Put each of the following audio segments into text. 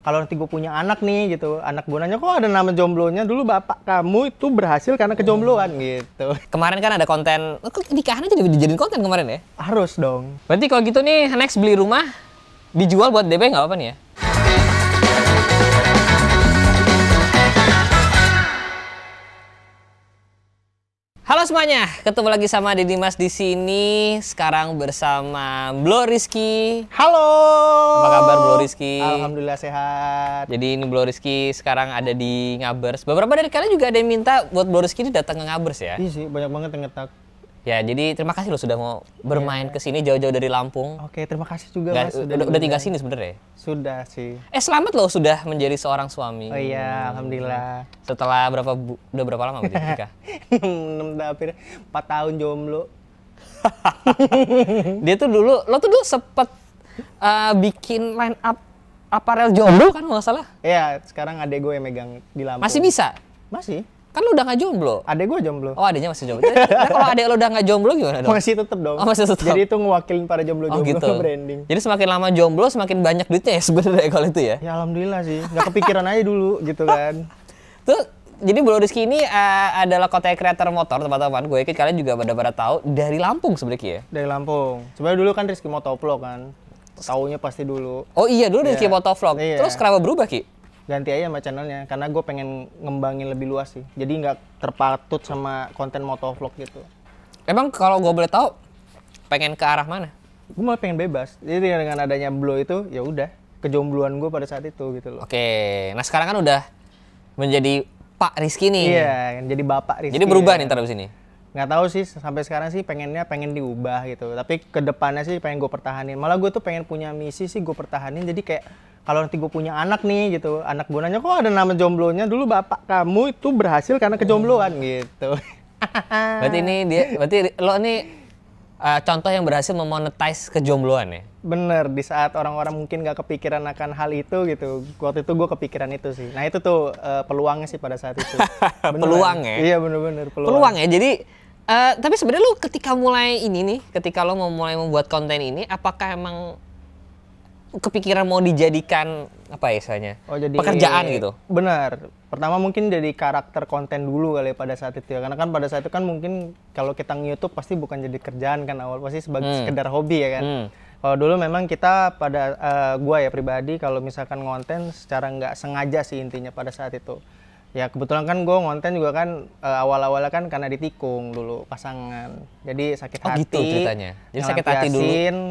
kalau nanti gue punya anak nih gitu, anak gue nanya kok ada nama jomblonya, dulu bapak kamu itu berhasil karena kejombloan gitu. Kemarin kan ada konten, nikahan aja dijadiin konten kemarin ya? Harus dong. Berarti kalau gitu nih, next beli rumah, dijual buat DP nggak apa-apa nih ya? Halo semuanya, ketemu lagi sama Deddy Mas di sini. Sekarang bersama Blo Rizky. Halo. Apa kabar Blo Rizky? Alhamdulillah sehat. Jadi ini Blo Rizky sekarang ada di Ngabers. Beberapa dari kalian juga ada yang minta buat Blo Rizky datang ke Ngabers ya? Iya sih, banyak banget yang ngetak. Ya, jadi terima kasih lo sudah mau bermain ke sini jauh-jauh dari Lampung. Oke, terima kasih juga Mas. Udah tinggal sini sebenarnya. Sudah sih. Selamat lo sudah menjadi seorang suami. Oh iya, alhamdulillah. Setelah udah berapa lama berarti nikah? 4 tahun jomblo. Lo tuh dulu sempet bikin line up aparel jomblo kan nggak salah? Iya, sekarang adek gue yang megang di Lampung. Masih bisa? Masih. Kan lu udah nggak jomblo? Adek gue jomblo. Oh, adeknya masih jomblo. Nah, kalau adek lo udah nggak jomblo gimana dong? Masih tetap dong. Oh, masih tetap. Jadi itu ngewakilin para jomblo-jomblo gitu. branding. Jadi semakin lama jomblo semakin banyak duitnya ya sebenarnya kalau itu ya? Ya alhamdulillah sih. Nggak kepikiran aja dulu gitu kan. Tuh, jadi Blo Rizky ini adalah content creator motor teman-teman. Gue yakin kalian juga pada tahu dari Lampung sebenarnya ya? Dari Lampung. Sebenarnya dulu kan Rizky Motovlog kan. Taunya pasti dulu. Oh iya, dulu Rizky Motovlog. Iya. Terus kenapa berubah Ki? Ganti aja sama channelnya, karena gue pengen ngembangin lebih luas sih. Jadi nggak terpatut sama konten motovlog gitu. Emang kalau gue boleh tahu, pengen ke arah mana? Gue malah pengen bebas. Jadi dengan adanya Blo itu, ya udah kejombloan gue pada saat itu gitu loh. Oke, nah sekarang kan udah menjadi Pak Rizky nih. Iya, jadi Bapak Rizky. Jadi berubah ya. nih ntar abis ini? Nggak tahu sih, sampai sekarang sih pengen diubah gitu. Tapi ke depannya sih pengen gue pertahanin. Malah gue tuh pengen punya misi sih gue pertahanin. Jadi kayak kalau nanti gue punya anak nih gitu, anak gue nanya kok ada nama jomblonya, dulu bapak kamu itu berhasil karena kejombloan gitu. Berarti lo ini contoh yang berhasil memonetize kejombloan ya? Bener, di saat orang-orang mungkin gak kepikiran akan hal itu gitu. Waktu itu gue kepikiran itu sih. Nah itu tuh peluangnya sih pada saat itu. Peluang ya? Iya bener-bener peluang ya, jadi tapi sebenarnya lo ketika mulai ini nih, ketika lo mau mulai membuat konten ini, apakah emang kepikiran mau dijadikan apa ya istilahnya? Oh, jadi pekerjaan gitu? Bener. Pertama mungkin dari karakter konten dulu kali pada saat itu ya. Karena kan pada saat itu kan mungkin kalau kita nge-YouTube pasti bukan jadi kerjaan kan awal, pasti sebagai sekedar hobi ya kan. Kalau dulu memang kita pada gua ya pribadi kalau misalkan ngonten secara nggak sengaja sih intinya pada saat itu. Ya kebetulan kan gue ngonten juga kan awal-awalnya kan karena ditikung dulu pasangan. Jadi sakit hati. Gitu ceritanya. Jadi sakit hati dulu.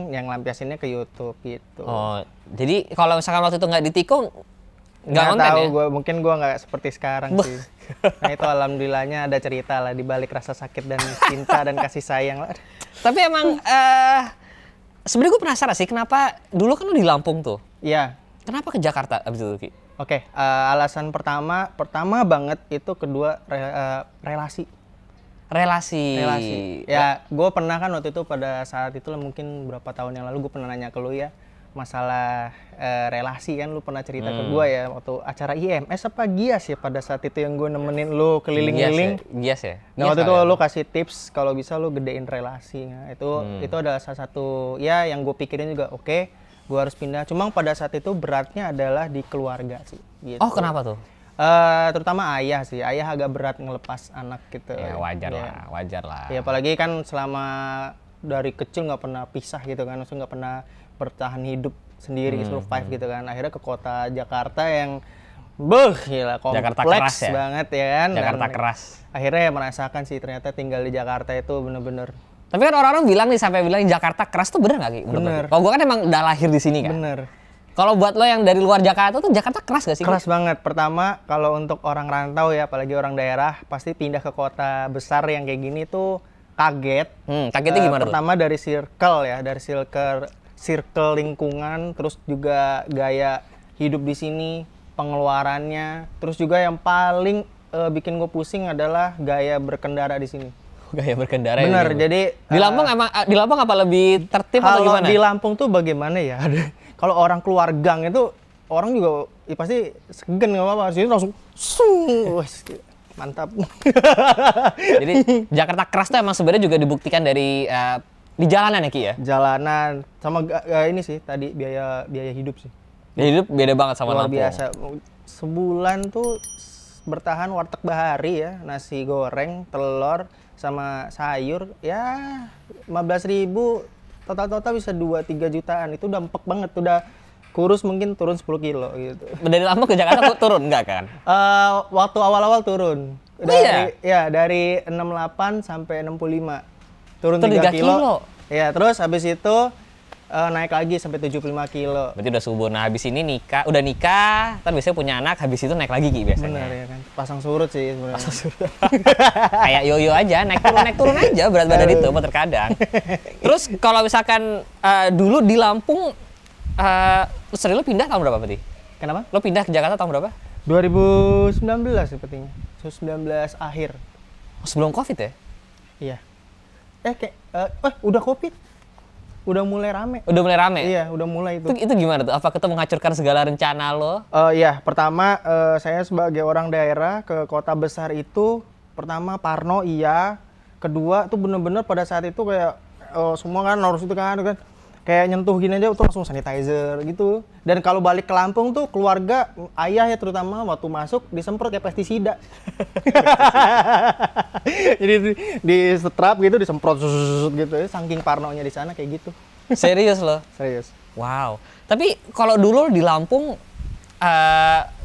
Yang lampiasinnya ke YouTube gitu. Oh, jadi kalau misalkan waktu itu nggak ditikung, nggak konten tahu ya? Mungkin gue nggak seperti sekarang sih. Nah itu alhamdulillahnya ada cerita lah di balik rasa sakit dan cinta dan kasih sayang lah. Tapi emang sebenarnya gue penasaran sih kenapa dulu kan lu di Lampung tuh. Iya. Kenapa ke Jakarta abis itu Ki? Oke, alasan pertama banget itu kedua relasi. Relasi. Ya, gue pernah kan waktu itu pada saat itu lah mungkin berapa tahun yang lalu gue pernah nanya ke lu ya masalah relasi kan lu pernah cerita ke gue ya waktu acara IMS apa GIAS ya pada saat itu yang gue nemenin lu keliling-keliling. GIAS ya. Nah waktu itu lu kasih tips kalau bisa lu gedein relasi. Nah, itu adalah salah satu ya yang gue pikirin juga oke. Gue harus pindah. Cuma pada saat itu beratnya adalah di keluarga sih. Gitu. Oh kenapa tuh? Terutama ayah sih. Ayah agak berat ngelepas anak gitu. Ya wajar lah. Ya apalagi kan selama dari kecil nggak pernah pisah gitu kan. Maksudnya nggak pernah bertahan hidup sendiri, survive gitu kan. Akhirnya ke kota Jakarta yang gila kompleks banget ya kan. Jakarta keras. Akhirnya ya merasakan sih ternyata tinggal di Jakarta itu bener-bener. Tapi kan orang-orang bilang nih sampai bilang Jakarta keras tuh bener nggak Ki? Bener. Kalau gue kan emang udah lahir di sini kan. Bener. Kalau buat lo yang dari luar Jakarta tuh Jakarta keras gak sih? Keras banget. Pertama kalau untuk orang rantau ya, apalagi orang daerah pasti pindah ke kota besar yang kayak gini tuh kaget. Kagetnya gimana? Pertama tuh? Dari circle ya, dari circle lingkungan, terus juga gaya hidup di sini, pengeluarannya, terus juga yang paling bikin gue pusing adalah gaya berkendara di sini. Gaya berkendara. Bener, gitu. jadi di Lampung apa lebih tertib atau gimana? Kalau di Lampung tuh bagaimana ya? Kalau orang keluar gang itu orang juga ya pasti segan nggak apa-apa. Sini langsung mantap. Jadi Jakarta keras tuh emang sebenarnya juga dibuktikan dari di jalanan ya Ki ya? Jalanan sama ini sih tadi biaya hidup sih. Jadi hidup beda banget sama Luar Lampung. biasa. Sebulan tuh bertahan warteg bahari ya, nasi goreng, telur, sama sayur, ya 15.000, total bisa 2-3 jutaan. Itu udah empuk banget, udah kurus mungkin turun 10 kilo gitu. Dari Lampung ke Jakarta turun enggak kan? Waktu awal-awal turun. Dari 68 sampai 65. Turun 3 kilo. Ya, terus habis itu naik lagi sampai 75 kilo. Berarti udah subur. Nah, habis ini udah nikah, kan biasanya punya anak, habis itu naik lagi Ki biasanya. Bener ya kan. Pasang surut sih sebenarnya. Pasang surut. Kayak yoyo aja, naik turun aja berat badan itu terkadang. Terus kalau misalkan dulu di Lampung, lo pindah tahun berapa berarti? Kenapa? Lo pindah ke Jakarta tahun berapa? 2019 sepertinya. 2019 akhir. Oh, sebelum Covid ya? Iya. Udah Covid. Udah mulai rame. Udah mulai rame? Iya, udah mulai itu. Itu gimana tuh? Apa kita menghancurkan segala rencana lo? Iya, pertama saya sebagai orang daerah ke kota besar itu, pertama parno iya. Kedua tuh bener-bener pada saat itu kayak semua kan harus itu kan kayak nyentuh gini aja tuh langsung sanitizer gitu. Dan kalau balik ke Lampung tuh keluarga, ayah ya terutama waktu masuk disemprot kayak pestisida. Jadi di setrap gitu disemprot gitu, saking parnonya di sana kayak gitu. Serius lo? Serius. Wow. Tapi kalau dulu di Lampung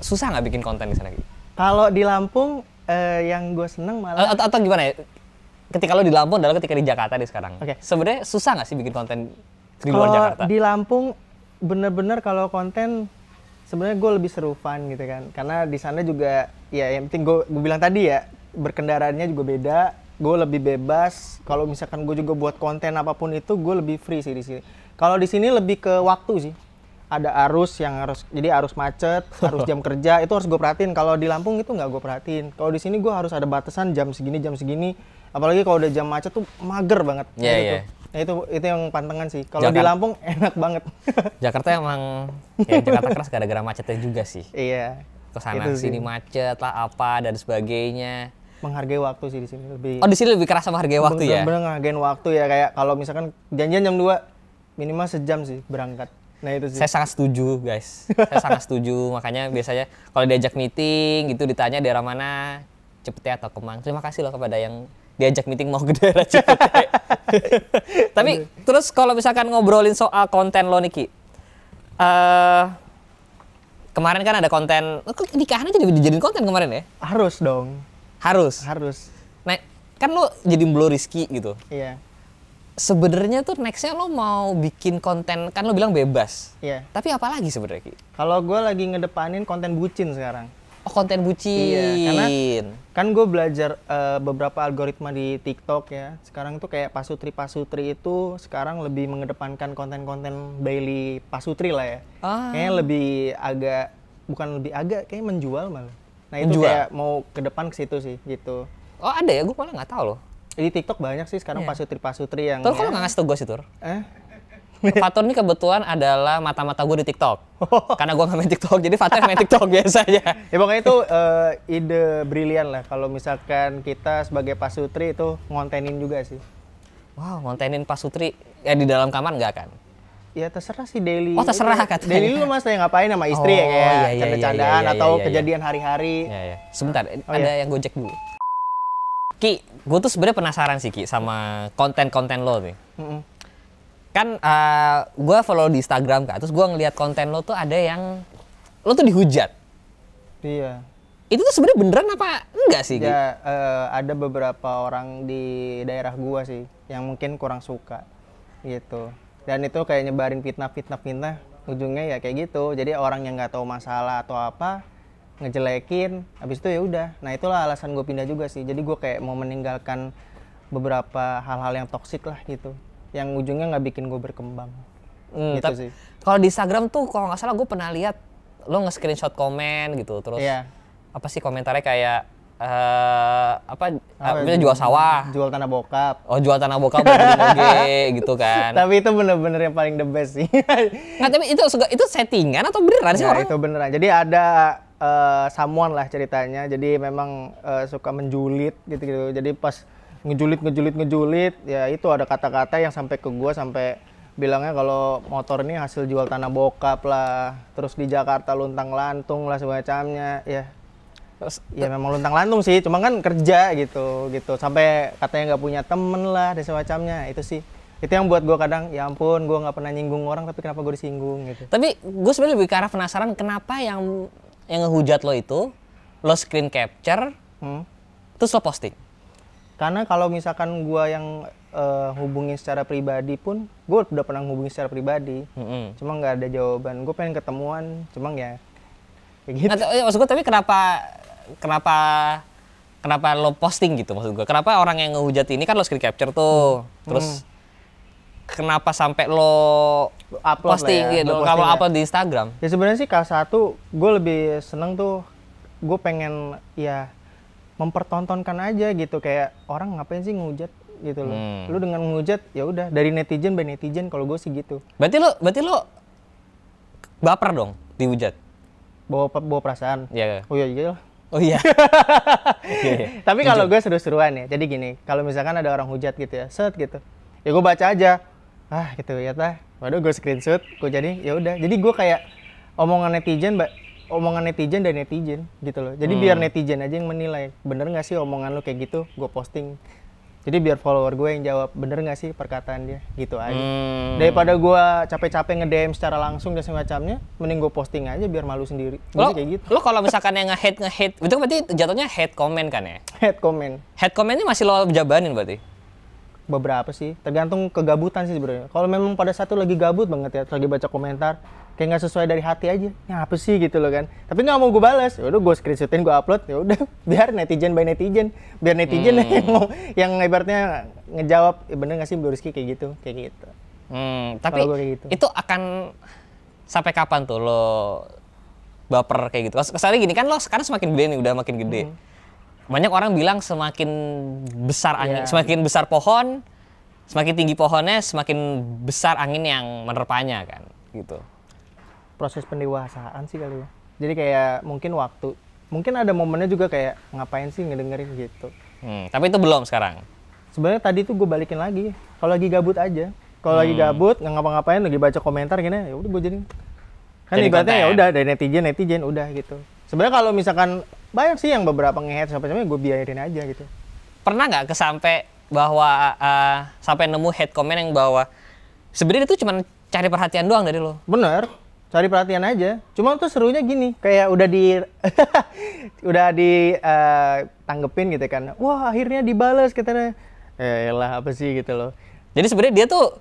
susah nggak bikin konten di sana? Kalau di Lampung yang gue seneng malah atau gimana ya? Ketika lo di Lampung adalah ketika di Jakarta di sekarang. Oke. Sebenarnya susah nggak sih bikin konten di luar Jakarta? Di Lampung bener-bener kalau konten sebenarnya gue lebih seru fun gitu kan, karena di sana juga ya yang penting gue bilang tadi ya, berkendaraannya juga beda, gue lebih bebas. Kalau misalkan gue juga buat konten apapun itu gue lebih free sih di sini. Kalau di sini lebih ke waktu sih, ada arus jadi arus macet, arus jam kerja itu harus gue perhatiin. Kalau di Lampung itu nggak gue perhatiin. Kalau di sini gue harus ada batasan jam segini. Apalagi kalau udah jam macet tuh mager banget. Iya. Nah itu yang pantangan sih. Kalau di Lampung enak banget. Jakarta emang Jakarta keras gara-gara macetnya juga sih. Iya. Kesana sini macet lah apa dan sebagainya. Menghargai waktu sih di sini lebih. Oh, di sini lebih keras sama hargai waktu ya? Bener ngehargain waktu ya, kayak kalau misalkan janjian jam 2 minimal sejam sih berangkat. Nah itu sih. Saya sangat setuju guys. Saya sangat setuju. Makanya biasanya kalau diajak meeting gitu ditanya daerah mana, Cipete atau Kemang. Terima kasih loh kepada yang diajak meeting mau ke daerah Cipete. Tapi terus kalau misalkan ngobrolin soal konten lo Niki, kemarin kan ada konten, nikahan aja dijadiin konten kemarin ya? Harus dong. Harus. Nah, kan lo jadi Mblo Rizky gitu. Iya. Sebenarnya tuh nextnya lo mau bikin konten, kan lo bilang bebas. Iya. Tapi apa lagi sebenarnya Ki? Kalau gue lagi ngedepanin konten bucin sekarang. Oh, konten bucin. Iya, karena kan gue belajar beberapa algoritma di TikTok ya. Sekarang tuh kayak pasutri itu sekarang lebih mengedepankan konten-konten daily pasutri lah ya. Kayaknya kayak menjual malah. Nah itu kayak mau ke depan ke situ sih gitu. Oh ada ya, gue malah nggak tahu loh. Di TikTok banyak sih sekarang pasutri-pasutri yang. Tuh kalau nggak ngasih tau gue sih Tur. Fatur ini kebetulan adalah mata-mata gue di TikTok. Karena gue nggak main TikTok, jadi Fatur main TikTok biasanya. Ya pokoknya itu ide brilian lah. Kalau misalkan kita sebagai pasutri itu ngontenin juga sih. Wow, ngontenin pasutri ya di dalam kamar nggak kan? Ya terserah sih daily. Oh terserah katanya. Daily lu mas ngapain sama istri ya kayak canda-candaan atau kejadian hari-hari. Iya. Sebentar, ada yang gojek dulu. Ki, gue tuh sebenarnya penasaran sih Ki sama konten-konten lo nih. Kan gue follow di Instagram kan, terus gue ngeliat konten lo tuh ada yang lo tuh dihujat. Iya. Itu tuh sebenarnya beneran apa enggak sih? Ya ada beberapa orang di daerah gue sih yang mungkin kurang suka gitu. Dan itu kayak nyebarin fitnah, ujungnya ya kayak gitu. Jadi orang yang nggak tahu masalah atau apa ngejelekin, habis itu ya udah. Nah itulah alasan gue pindah juga sih. Jadi gue kayak mau meninggalkan beberapa hal-hal yang toksik lah gitu, yang ujungnya nggak bikin gue berkembang. Gitu sih. Kalau di Instagram tuh kalau nggak salah gue pernah lihat lo nge-screenshot komen gitu, terus apa sih komentarnya kayak jual sawah, jual tanah bokap. Oh jual tanah bokap moge gitu kan. Tapi itu bener-bener yang paling the best sih. Nggak, tapi itu settingan atau beneran sih orang? Itu beneran. Jadi ada someone lah ceritanya. Jadi memang suka menjulit gitu. Jadi pas ngejulit ya itu ada kata-kata yang sampai ke gue sampai bilangnya kalau motor ini hasil jual tanah bokap lah, terus di Jakarta luntang-lantung lah semacamnya, ya. Ya memang luntang-lantung sih, cuma kan kerja gitu, sampai katanya nggak punya temen lah dan semacamnya, itu sih. Itu yang buat gue kadang, ya ampun, gue nggak pernah nyinggung orang, tapi kenapa gue disinggung gitu. Tapi gue sebenarnya lebih ke arah penasaran kenapa yang ngehujat lo itu, lo screen capture, terus lo posting. Karena kalau misalkan gue yang hubungin secara pribadi pun, gue udah pernah hubungin secara pribadi, cuma nggak ada jawaban. Gue pengen ketemuan, cuma ya kayak gitu. Nah, maksud gue tapi kenapa lo posting gitu maksud gue? Kenapa orang yang ngehujat ini kan lo screen capture tuh, terus kenapa sampai lo posting gitu, kalau upload di Instagram? Ya sebenarnya sih K1 gue lebih seneng tuh, gue pengen ya mempertontonkan aja gitu, kayak orang ngapain sih ngehujat gitu loh. Lu dengan ngehujat ya udah dari netizen by netizen, kalau gue sih gitu. Berarti lo baper dong dihujat? Bawa perasaan. Iya. Oh iya. Oh iya. Tapi kalau gue seru-seruan ya. Jadi gini, kalau misalkan ada orang hujat gitu ya, set gitu. Ya gue baca aja. Ah gitu ya tah. Waduh gue screenshot, gue jadi ya udah. Jadi gue kayak omongan netizen dan netizen gitu loh. Jadi biar netizen aja yang menilai, bener nggak sih omongan lo kayak gitu, gue posting. Jadi biar follower gue yang jawab, bener nggak sih perkataan dia, gitu aja. Daripada gue capek-capek nge-DM secara langsung dan semacamnya, mending gue posting aja biar malu sendiri. Lo kayak gitu. Lo kalau misalkan yang nge-hate, itu berarti jatuhnya hate comment kan ya? Hate comment. Hate comment ini masih lo jabanin berarti? Beberapa sih, tergantung kegabutan sih sebenarnya. Kalau memang pada satu lagi gabut banget ya, lagi baca komentar, kayak nggak sesuai dari hati aja, ya apa sih gitu loh kan. Tapi nggak mau gue balas, ya udah gue screenshotin, gue upload, ya udah biar netizen by netizen, biar netizen yang ibaratnya ngejawab, ya bener nggak sih Bro Rizky kayak gitu. Tapi kayak gitu. Itu akan sampai kapan tuh lo baper kayak gitu? Kesannya gini kan, lo sekarang semakin gede nih, udah makin gede. Banyak orang bilang semakin besar angin, semakin besar pohon, semakin tinggi pohonnya, semakin besar angin yang menerpanya kan, gitu. Proses pendewasaan sih kali ya. Jadi kayak mungkin ada momennya juga kayak ngapain sih ngedengerin gitu. Tapi itu belum sekarang. Sebenarnya tadi tuh gue balikin lagi, kalau lagi gabut aja. Kalau lagi gabut nggak ngapa-ngapain, lagi baca komentar gini, ya udah gue jadi. Kan ibaratnya ya udah dari netizen udah gitu. Sebenarnya kalau misalkan banyak sih yang beberapa nge-hate sampai gue biarin aja gitu. Pernah nggak kesampai bahwa sampai nemu hate comment yang bahwa sebenarnya itu cuma cari perhatian doang dari lo? Bener, cari perhatian aja. Cuma tuh serunya gini, kayak udah tanggepin gitu kan. Wah akhirnya dibales katanya. Lah apa sih gitu loh. Jadi sebenarnya dia tuh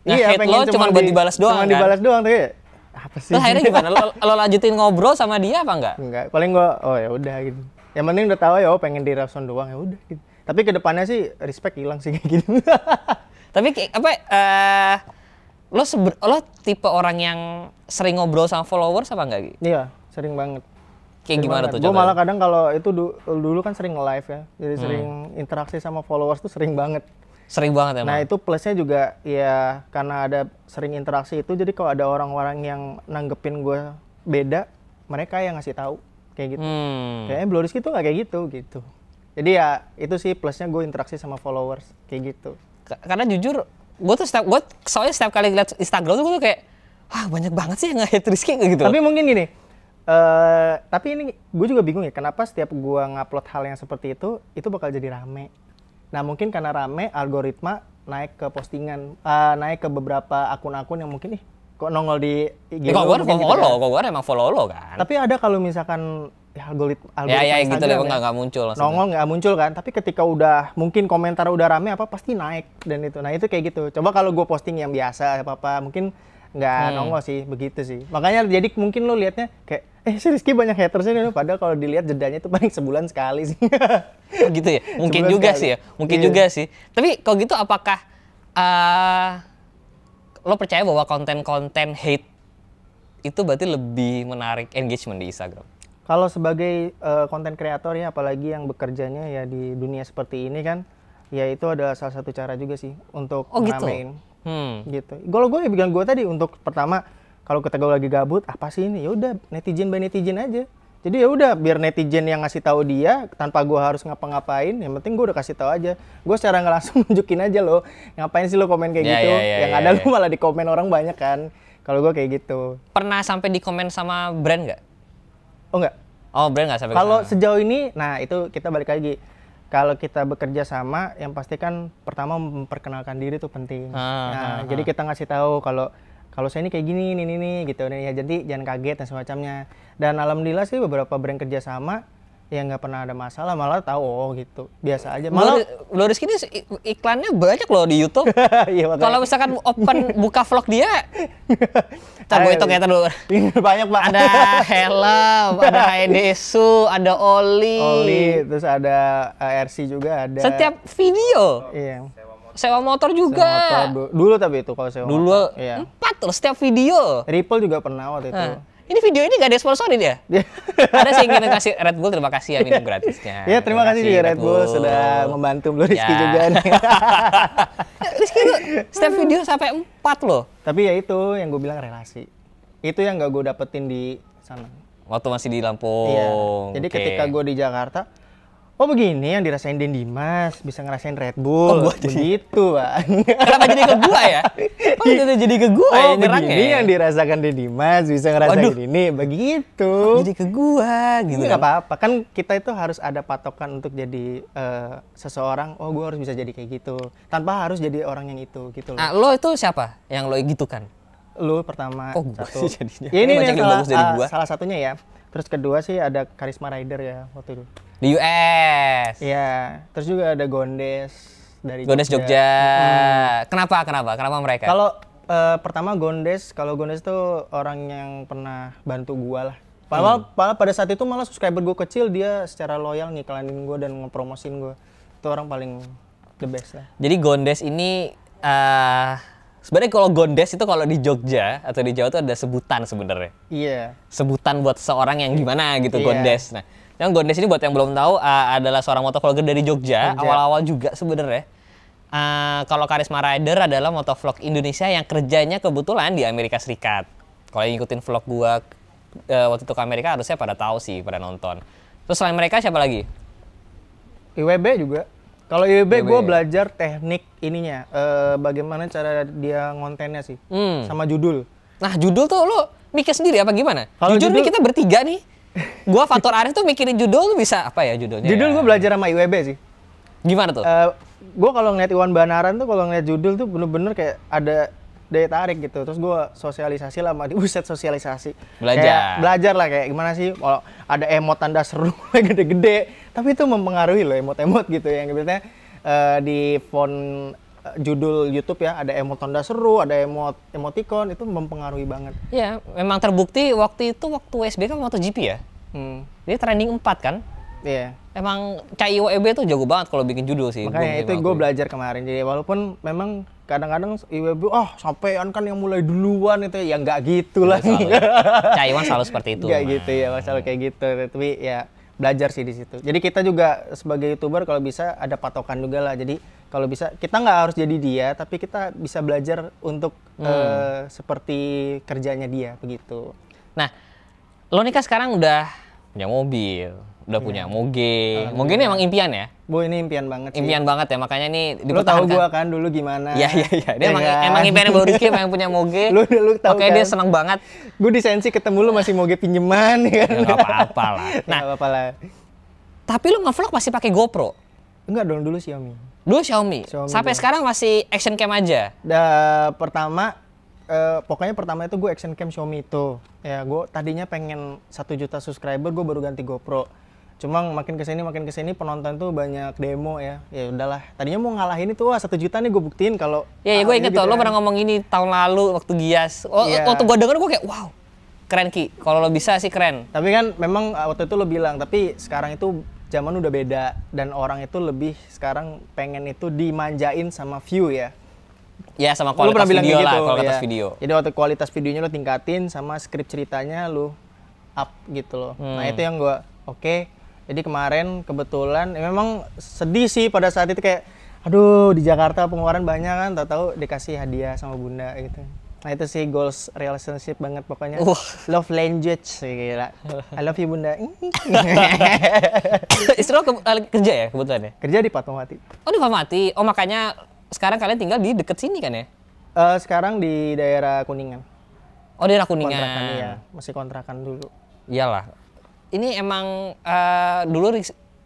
nge-hate lo cuma buat dibalas doang kan? Dibalas doang tapi apa sih? Terus akhirnya gimana? Lo lanjutin ngobrol sama dia apa enggak? Enggak, paling gue ya udah gitu. Yang penting udah tahu ya, pengen direspon doang ya udah gitu. Tapi kedepannya sih respect hilang sih kayak gitu. Tapi lo tipe orang yang sering ngobrol sama followers apa enggak Gi? Iya, sering banget. Kayak gimana tuh? Gue malah kadang kalau itu dulu kan sering live ya, jadi sering interaksi sama followers tuh sering banget. Sering banget emang. Nah itu plusnya juga ya karena ada sering interaksi itu, jadi kalau ada orang-orang yang nanggepin gue beda, mereka yang ngasih tahu kayak gitu. Kayaknya Bro Rizky tuh nggak kayak gitu. Jadi ya itu sih plusnya gue interaksi sama followers kayak gitu. Karena jujur, gue soalnya setiap kali lihat Instagram tuh gue tuh kayak, wah banyak banget sih yang nge-hate Rizky gitu. Tapi mungkin gini, tapi ini gue juga bingung ya, kenapa setiap gue ngupload hal yang seperti itu bakal jadi rame. Nah mungkin karena rame, algoritma naik ke postingan, naik ke beberapa akun-akun yang mungkin kok nongol di IG. Kok gue emang follow lo kan. Tapi ada kalau misalkan algoritma ya gitu loh, nggak muncul. Nongol nggak muncul kan, tapi ketika udah mungkin komentar udah rame pasti naik dan itu. Nah itu kayak gitu. Coba kalau gue posting yang biasa apa mungkin nggak nongol sih, begitu sih. Makanya jadi mungkin lo liatnya kayak si Rizky banyak hatersnya nih, padahal kalau dilihat jedanya itu paling sebulan sekali sih. Oh gitu ya, mungkin juga sekali. Sih ya, mungkin juga sih. Tapi kalau gitu apakah lo percaya bahwa konten-konten hate itu berarti lebih menarik engagement di Instagram? Kalau sebagai konten kreator ya, apalagi yang bekerjanya ya di dunia seperti ini kan, ya itu adalah salah satu cara juga sih untuk ngeramein. Gitu. Kalau gue bilang gue tadi untuk pertama, kalau kita lagi gabut, apa sih ini? Ya udah netizen by netizen aja. Jadi ya udah biar netizen yang ngasih tahu dia tanpa gue harus ngapa-ngapain, yang penting gue udah kasih tahu aja. Gue secara nggak langsung nunjukin aja lo, ngapain sih lo komen kayak gitu? Yang ada lo malah di komen orang banyak kan. Kalau gue kayak gitu. Pernah sampai di komen sama brand nggak? Oh nggak. Oh brand nggak sampai. Kalau sejauh ini, nah itu kita balik lagi. Kalau kita bekerja sama, yang pasti kan pertama memperkenalkan diri tuh penting. Jadi kita ngasih tahu kalau saya ini kayak gini, ini gitu nih ya. Jadi jangan kaget dan semacamnya. Dan alhamdulillah sih beberapa brand kerja sama yang nggak pernah ada masalah, malah tahu gitu. Biasa aja. Malah Lo Rizky ini iklannya banyak loh di YouTube. Iya, kalau misalkan open buka vlog dia, tar gue hitung ya dulu. Banyak Pak. Ada helm, ada Haedesu, ada oli, terus ada RC juga ada. Setiap video. Iya. Sewa motor juga. Sewa motor dulu tapi itu kalau sewa dulu motor. Iya. 4 loh setiap video. Ripple juga pernah waktu itu. Ini video ini gak ada sponsorin ya? Ada sih ingin kasih Red Bull, terima kasih ya minum gratisnya. Iya, terima kasih juga Red Bull sudah membantu Blue Rizky juga nih. Rizky lu setiap video sampai 4 loh. Tapi ya itu yang gue bilang relasi. Itu yang gak gue dapetin di sana. Waktu masih di Lampung. Iya. Jadi ketika gue di Jakarta, oh begini yang dirasain Den Dimas, bisa ngerasain Red Bull. Oh, begitu, Pak. Kenapa jadi ke gua ya? Oh, jadi ke gua ya nyerangnya. Begini yang dirasakan Den Dimas, bisa ngerasain ini. Begitu. Jadi ke gua gitu. Nggak apa-apa. Kan kita itu harus ada patokan untuk jadi seseorang, oh gua harus bisa jadi kayak gitu. Tanpa harus jadi orang yang itu gitu loh. Nah, lo itu siapa yang lo gitu kan? Lu pertama satu. Jadinya. Ya ini yang bagus dari gua. Salah satunya ya. Terus kedua sih ada Karisma Rider ya waktu itu. Di US. Iya. Terus juga ada Gondes dari Jogja. Kenapa mereka? Kalau pertama Gondes, kalau Gondes tuh orang yang pernah bantu gua lah. Padahal pada saat itu malah subscriber gua kecil, dia secara loyal ngiklanin gua dan ngepromosin gua. Itu orang paling the best lah. Jadi Gondes ini sebenarnya kalau Gondes itu kalau di Jogja atau di Jawa itu ada sebutan sebenarnya. Iya. Sebutan buat seorang yang gimana gitu, Gondes. Nah, yang Gondes ini buat yang belum tahu adalah seorang motovlogger dari Jogja. Awal-awal juga sebenarnya. Kalau Karisma Rider adalah motovlog Indonesia yang kerjanya kebetulan di Amerika Serikat. Kalau yang ngikutin vlog gua waktu itu ke Amerika harusnya pada tahu sih, pada nonton. Terus selain mereka siapa lagi? IWB juga. Kalau IWB gue belajar teknik ininya, bagaimana cara dia ngontennya sih, sama judul. Nah judul tuh lo mikir sendiri apa gimana? Jujur nih kita bertiga nih, gue Fatur Arif tuh mikirin judul tuh bisa apa ya judulnya? Judul gue belajar sama IWB sih. Gimana tuh? Gue kalau ngeliat Iwan Banaran tuh kalau ngeliat judul tuh bener-bener kayak ada daya tarik gitu. Terus gue sosialisasi lah sama dia, buset sosialisasi. Belajar lah kayak gimana sih kalau ada emot tanda seru gede-gede. Tapi itu mempengaruhi loh emot-emot gitu yang biasanya di font judul YouTube ya ada emot tanda seru, ada emoticon, itu mempengaruhi banget. Iya, memang terbukti waktu SBK MotoGP ya. Dia trending 4 kan? Iya. Emang IWB tuh jago banget kalau bikin judul sih. Makanya itu gue belajar kemarin. Jadi walaupun memang kadang-kadang IWB sampean kan yang mulai duluan itu ya nggak gitu lah. Iwan selalu seperti itu. Nggak gitu ya, selalu kayak gitu. Tapi ya belajar sih di situ. Jadi kita juga sebagai YouTuber kalau bisa ada patokan juga lah. Jadi kalau bisa kita nggak harus jadi dia, tapi kita bisa belajar untuk seperti kerjanya dia begitu. Nah, lo nih kan sekarang udah punya mobil, udah punya moge. Moge ini emang impian ya? Bu, ini impian banget sih. Impian banget ya, makanya ini dipertahankan. Lo tahu gua kan dulu gimana? Iya. Dia emang impiannya Bro Rizky yang punya moge. Lu tahu kan? Dia seneng banget. Gue di Sensi ketemu lu masih moge pinjeman ya kan? Nggak apa-apa lah. Nah, apa-apa lah. Tapi lu nge-vlog masih pakai GoPro? Enggak dong, dulu Xiaomi. Dulu Xiaomi. Sampai sekarang masih action cam aja? Pokoknya pertama itu gue action cam Xiaomi itu. Ya, gue tadinya pengen 1 juta subscriber, gue baru ganti GoPro. Cuma makin kesini penonton tuh banyak demo ya. Ya udahlah. Tadinya mau ngalahin itu, 1 juta nih gue buktiin kalau. Iya, gue inget tuh, lo pernah ngomong ini tahun lalu waktu Gias. Waktu gue denger gue kayak, wow, keren Ki. Kalau lo bisa sih keren. Tapi kan memang waktu itu lo bilang, tapi sekarang itu zaman udah beda dan orang itu lebih sekarang pengen itu dimanjain sama view ya. Ya sama kualitas video lah, gitu, kualitas video. Jadi waktu kualitas videonya lo tingkatin sama skrip ceritanya lo up gitu loh. Nah itu yang gue oke. Jadi kemarin kebetulan memang sedih sih pada saat itu kayak aduh di Jakarta pengeluaran banyak kan, tahu-tahu dikasih hadiah sama bunda gitu. Nah itu sih goals relationship banget pokoknya. Love language sih, gila. I love you bunda. Istri lo kerja ya kebetulan ya? Kerja di Fatmawati. Oh di Fatmawati. Oh makanya sekarang kalian tinggal di deket sini kan ya? Sekarang di daerah Kuningan. Oh daerah Kuningan. Kontrakan iya, masih kontrakan dulu. Iyalah. Ini emang dulu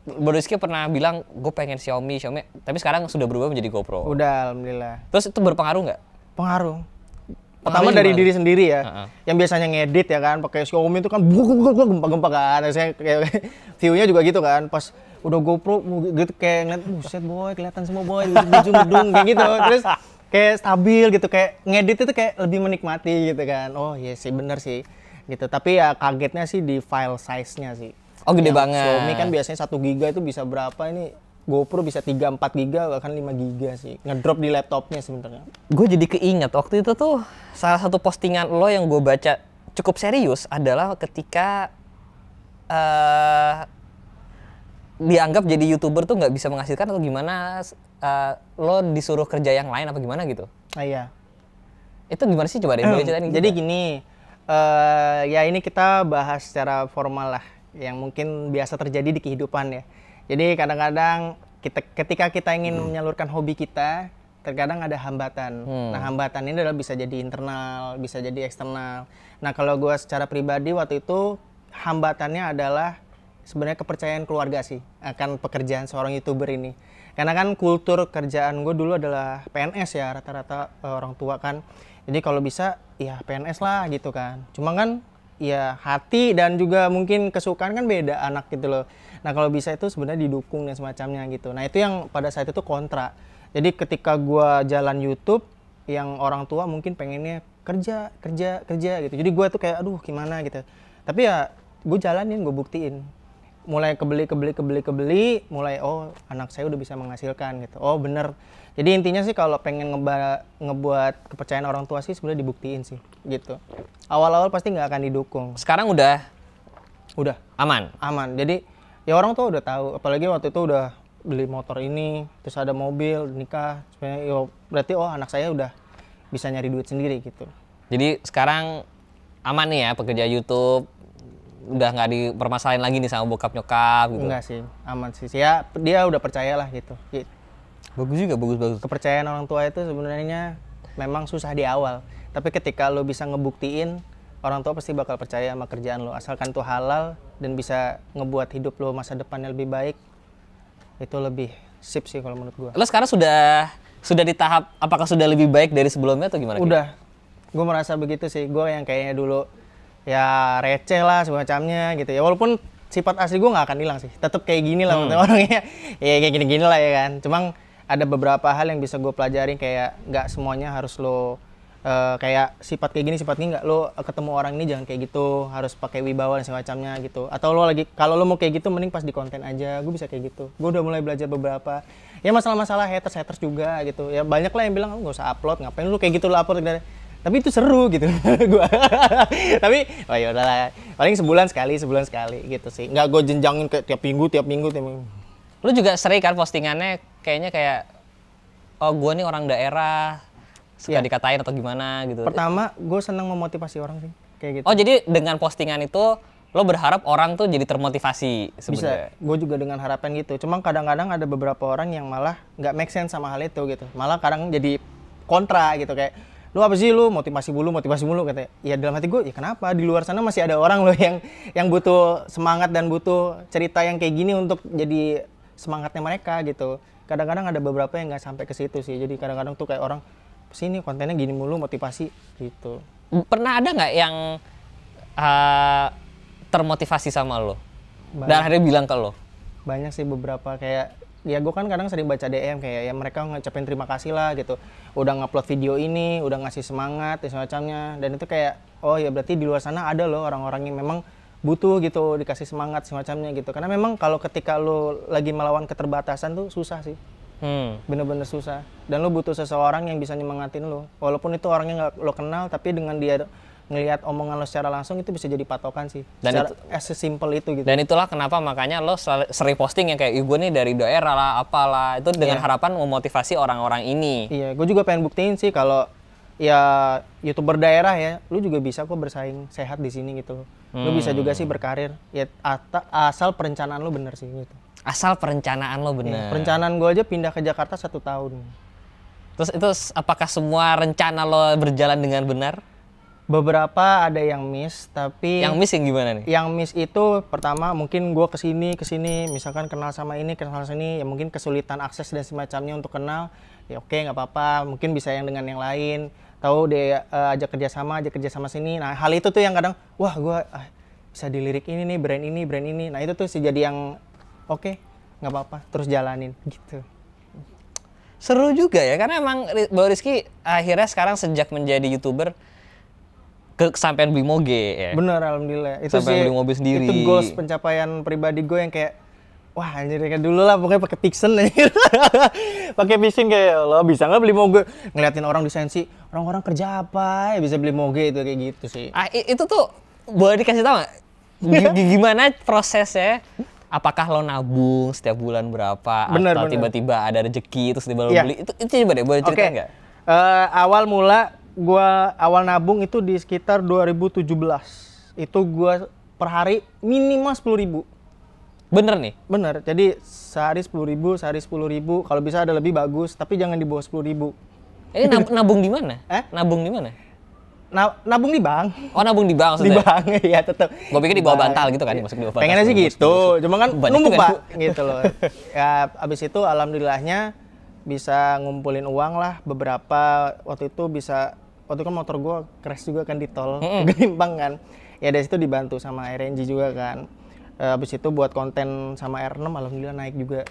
Bro Rizky pernah bilang gue pengen Xiaomi, tapi sekarang sudah berubah menjadi GoPro. Udah, alhamdulillah. Terus itu berpengaruh nggak? Pengaruh. Pertama dari diri sendiri ya, yang biasanya ngedit ya kan, pakai Xiaomi itu kan gempa-gempa kan, saya kayak view-nya juga gitu kan, pas udah GoPro gitu kayak ngeliat, buset boy, kelihatan semua boy, gedung kayak gitu, terus kayak stabil gitu, kayak ngedit itu kayak lebih menikmati gitu kan, oh iya sih bener sih, gitu, tapi ya kagetnya sih di file size-nya sih. Oh gede banget. Xiaomi kan biasanya 1 GB itu bisa berapa, ini GoPro bisa 3-4 GB bahkan 5 GB sih. Ngedrop di laptopnya sebenarnya. Gue jadi keinget waktu itu tuh salah satu postingan lo yang gue baca cukup serius adalah ketika dianggap jadi YouTuber tuh nggak bisa menghasilkan atau gimana, lo disuruh kerja yang lain apa gimana gitu. Iya. Itu gimana sih coba deh boleh ceritain gitu. Jadi gini, ya ini kita bahas secara formal lah yang mungkin biasa terjadi di kehidupan ya. Jadi kadang-kadang ketika kita ingin menyalurkan hobi kita, terkadang ada hambatan. Nah hambatan ini adalah bisa jadi internal, bisa jadi eksternal. Nah kalau gue secara pribadi waktu itu hambatannya adalah sebenarnya kepercayaan keluarga sih akan pekerjaan seorang YouTuber ini. Karena kan kultur kerjaan gue dulu adalah PNS ya, rata-rata orang tua kan. Jadi kalau bisa ya PNS lah gitu kan. Cuma kan ya hati dan juga mungkin kesukaan kan beda anak gitu loh. Nah kalau bisa itu sebenarnya didukung dan semacamnya gitu. Nah itu yang pada saat itu kontra. Jadi ketika gua jalan YouTube, yang orang tua mungkin pengennya kerja gitu. Jadi gua tuh kayak aduh gimana gitu. Tapi ya gue jalanin, gue buktiin. Mulai kebeli, mulai oh anak saya udah bisa menghasilkan gitu. Oh bener. Jadi intinya sih kalau pengen ngebuat kepercayaan orang tua sih sebenarnya dibuktiin sih gitu. Awal-awal pasti nggak akan didukung. Sekarang udah aman. Jadi ya orang tua udah tahu. Apalagi waktu itu udah beli motor ini, terus ada mobil, nikah. Sebenarnya yo berarti oh anak saya udah bisa nyari duit sendiri gitu. Jadi sekarang aman nih ya pekerja YouTube. Udah nggak dipermasalahin lagi nih sama bokap nyokap gitu. Enggak sih, aman sih. Ya dia udah percayalah gitu. Bagus juga, bagus. Kepercayaan orang tua itu sebenarnya memang susah di awal. Tapi ketika lo bisa ngebuktiin, orang tua pasti bakal percaya sama kerjaan lo. Asalkan itu halal dan bisa ngebuat hidup lo masa depannya lebih baik, itu lebih sip sih kalau menurut gua. Lo sekarang sudah di tahap, apakah sudah lebih baik dari sebelumnya atau gimana? Udah, gue merasa begitu sih. Gue yang kayaknya dulu ya receh lah semacamnya gitu ya. Walaupun sifat asli gue nggak akan hilang sih. Tetap kayak gini lah orangnya. Ya kayak gini-gini lah ya kan. Cuma ada beberapa hal yang bisa gue pelajarin kayak nggak semuanya harus lo kayak sifat kayak gini, sifat ini nggak, lo ketemu orang ini jangan kayak gitu, harus pakai wibawa dan semacamnya gitu. Atau lo lagi kalau lo mau kayak gitu mending pas di konten aja. Gue bisa kayak gitu. Gue udah mulai belajar beberapa. Ya masalah-masalah haters juga gitu. Ya banyak lah yang bilang nggak usah upload, ngapain lu kayak gitu lo upload. Tapi itu seru gitu gua. Tapi oh ya udahlah, paling sebulan sekali gitu sih. Nggak gue jenjangin kayak tiap minggu. Lu juga sering kan postingannya kayaknya kayak oh gue nih orang daerah suka dikatain atau gimana gitu. Pertama gue senang memotivasi orang sih kayak gitu. Oh jadi dengan postingan itu lo berharap orang tuh jadi termotivasi sebenarnya? Bisa, gue juga dengan harapan gitu. Cuma kadang-kadang ada beberapa orang yang malah nggak make sense sama hal itu gitu. Malah kadang jadi kontra gitu kayak lu apa sih lu motivasi mulu katanya. Ya dalam hati gue ya kenapa di luar sana masih ada orang loh yang butuh semangat dan butuh cerita yang kayak gini untuk jadi semangatnya mereka gitu. Kadang-kadang ada beberapa yang nggak sampai ke situ sih. Jadi kadang-kadang tuh kayak orang sini kontennya gini mulu motivasi gitu. Pernah ada nggak yang termotivasi sama lo? Dan akhirnya bilang ke lo? Banyak sih beberapa kayak ya gue kan kadang sering baca DM kayak ya mereka ngucapin terima kasih lah gitu. Udah ngupload video ini, udah ngasih semangat dan semacamnya. Dan itu kayak oh ya berarti di luar sana ada loh orang-orang yang memang butuh gitu dikasih semangat semacamnya gitu. Karena memang kalau ketika lo lagi melawan keterbatasan tuh susah sih. Bener-bener susah. Dan lo butuh seseorang yang bisa nyemangatin lo. Walaupun itu orangnya nggak lo kenal tapi dengan dia ngelihat omongan lo secara langsung itu bisa jadi patokan sih. Dan secara, as simple itu gitu. Dan itulah kenapa makanya lo sering posting yang kayak gue nih dari daerah lah apalah. Itu dengan harapan memotivasi orang-orang ini. Iya, gue juga pengen buktiin sih kalau ya YouTuber daerah ya, lu juga bisa kok bersaing sehat di sini gitu. Lu bisa juga sih berkarir. Ya asal perencanaan lu bener sih gitu. Asal perencanaan lo Ya, bener. perencanaan gua aja pindah ke Jakarta 1 tahun. Terus itu apakah semua rencana lo berjalan dengan benar? Beberapa ada yang miss, tapi Yang miss yang gimana nih? yang miss itu pertama mungkin gue kesini misalkan kenal sama ini kenal sini ya mungkin kesulitan akses dan semacamnya untuk kenal ya oke nggak apa-apa mungkin bisa yang dengan yang lain tahu deh ajak kerjasama sini nah hal itu tuh yang kadang wah gue bisa dilirik ini nih brand ini nah itu tuh sih jadi yang oke nggak apa-apa terus jalanin gitu. Seru juga ya, karena emang Bang Rizky akhirnya sekarang sejak menjadi YouTuber kesampean beli moge ya. Bener, alhamdulillah. Itu Sampai sih beli mobil sendiri. Itu goals pencapaian pribadi gue yang kayak wah anjir kayak dulu lah pokoknya pakai Pixen aja. Pakai Pixen kayak lo bisa nggak beli moge ngeliatin orang di Sensi, orang-orang kerja apa ya bisa beli moge itu kayak gitu sih. Itu tuh boleh dikasih tahu nggak? Gimana prosesnya? Apakah lo nabung setiap bulan berapa? Bener, atau bener. tiba-tiba ada rezeki terus tiba-tiba lo Iya. beli? Itu coba deh boleh ceritain nggak? Awal mula gua awal nabung itu di sekitar 2017. Itu gua per hari minimal 10.000. Bener nih? Bener. Jadi sehari 10.000, sehari 10.000. Kalau bisa ada lebih bagus, tapi jangan di bawah 10.000. Ini nabung di mana? Eh? Nabung di mana? Nabung di bank. Oh, nabung di bank Di maksudnya? bank ya tetap. Gue pikir di bawah bantal gitu kan, masuk di bawah bantal. Pengennya sih gitu, cuma kan Banyak numpuk juga, Pak gitu loh. Ya abis itu alhamdulillahnya bisa ngumpulin uang lah beberapa waktu itu kan motor gua crash juga kan di tol Gelimpang kan. Ya dari situ dibantu sama RNG juga kan. Abis itu buat konten sama R6 alhamdulillah naik juga.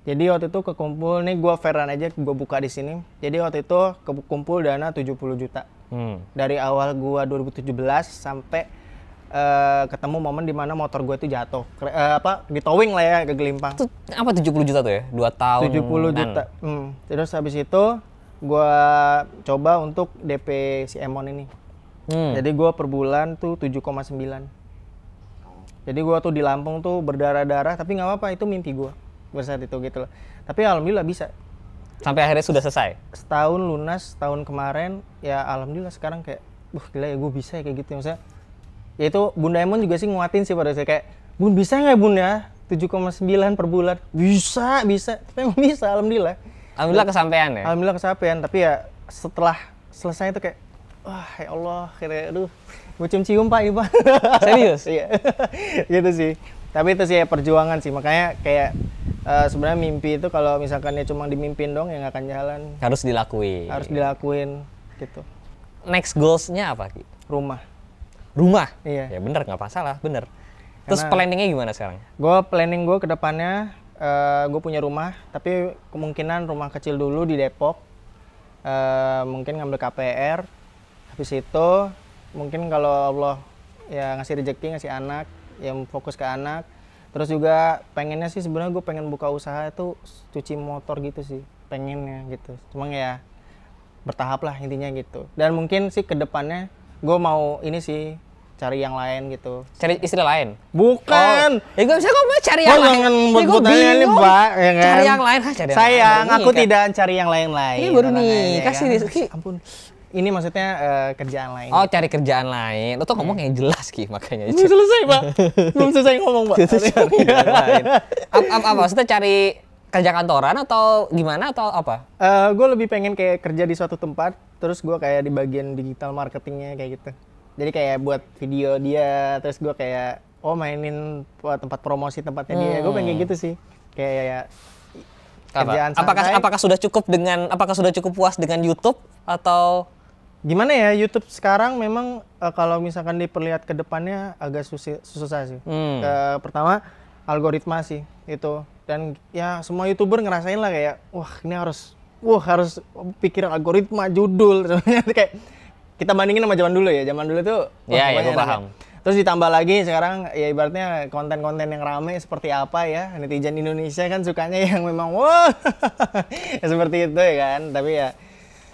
Jadi waktu itu kekumpul nih gua fairan aja gua buka di sini. Jadi waktu itu kekumpul dana 70 juta. Dari awal gua 2017 sampai ketemu momen di mana motor gua itu jatuh. Di towing lah ya ke Gelimpang. Itu apa 70 juta tuh ya? 2 tahun. 70 juta. Terus habis itu gua coba untuk DP si Emon ini. Jadi gua per bulan tuh 7,9. Jadi gua tuh di Lampung tuh berdarah-darah tapi nggak apa-apa itu mimpi gua pada saat itu gitu loh. Tapi alhamdulillah bisa. Sampai akhirnya sudah selesai? Setahun lunas, tahun kemarin ya alhamdulillah sekarang kayak gila ya gue bisa ya kayak gitu maksudnya. Ya itu Bunda Emon juga sih nguatin sih pada saya kayak Bun bisa nggak Bun ya 7,9 per bulan? Bisa. Tapi emang bisa alhamdulillah. Alhamdulillah kesampaian ya? Alhamdulillah kesampaian, tapi ya setelah selesai itu kayak wah ya Allah kayak aduh gue cium-cium Pak Ibu. Serius? Iya. Gitu sih. Tapi itu sih ya, perjuangan sih makanya kayak sebenarnya mimpi itu kalau misalkan ya cuma dimimpin dong ya nggak akan jalan. Harus dilakuin. Harus dilakuin gitu. Next goals-nya apa Ki? Rumah. Rumah? Iya. Ya bener, nggak masalah, bener. Terus planningnya gimana sekarang? Planning gue ke depannya gue punya rumah, tapi kemungkinan rumah kecil dulu di Depok. Mungkin ngambil KPR. Habis itu mungkin kalau Allah ya ngasih rezeki, ngasih anak, yang fokus ke anak. Terus juga pengennya sih sebenarnya gue pengen buka usaha itu cuci motor gitu sih, pengennya gitu. Cuma ya bertahap lah intinya gitu. Dan mungkin sih ke depannya gue mau ini sih cari yang lain gitu. Cari istri lain? Bukan. Oh. Ya gue bisa ngomong cari yang lain. Jangan Ya buat gue ini bingung. Pak, ya kan? Cari yang lain, cari yang Sayang, lain. aku tidak cari yang lain-lain. Ini baru orangnya, nih, ya kasih kan? Rizky. Ampun. Ini maksudnya kerjaan lain. Oh, cari kerjaan lain. Lo tuh ngomong yang jelas Ki, makanya. Belum selesai Pak. Belum selesai ngomong Pak. Cari kerjaan lain. Apa maksudnya cari kerja kantoran atau gimana atau apa? Gue lebih pengen kayak kerja di suatu tempat, terus gue kayak di bagian digital marketingnya kayak gitu. Jadi kayak buat video dia, terus gue kayak mainin tempat promosi tempatnya dia. Gue pengen kayak gitu sih. Kayak kerjaan santai. Apakah sudah cukup puas dengan YouTube atau gimana ya, YouTube sekarang memang kalau misalkan diperlihat ke depannya agak susah sih. Pertama algoritma sih itu, dan ya semua YouTuber ngerasain lah kayak ini harus pikir algoritma judul sebenarnya kayak kita bandingin sama zaman dulu ya. Zaman dulu tuh ya gue paham. Terus ditambah lagi sekarang ya ibaratnya konten-konten yang rame seperti apa ya, netizen Indonesia kan sukanya yang memang ya seperti itu ya kan. Tapi ya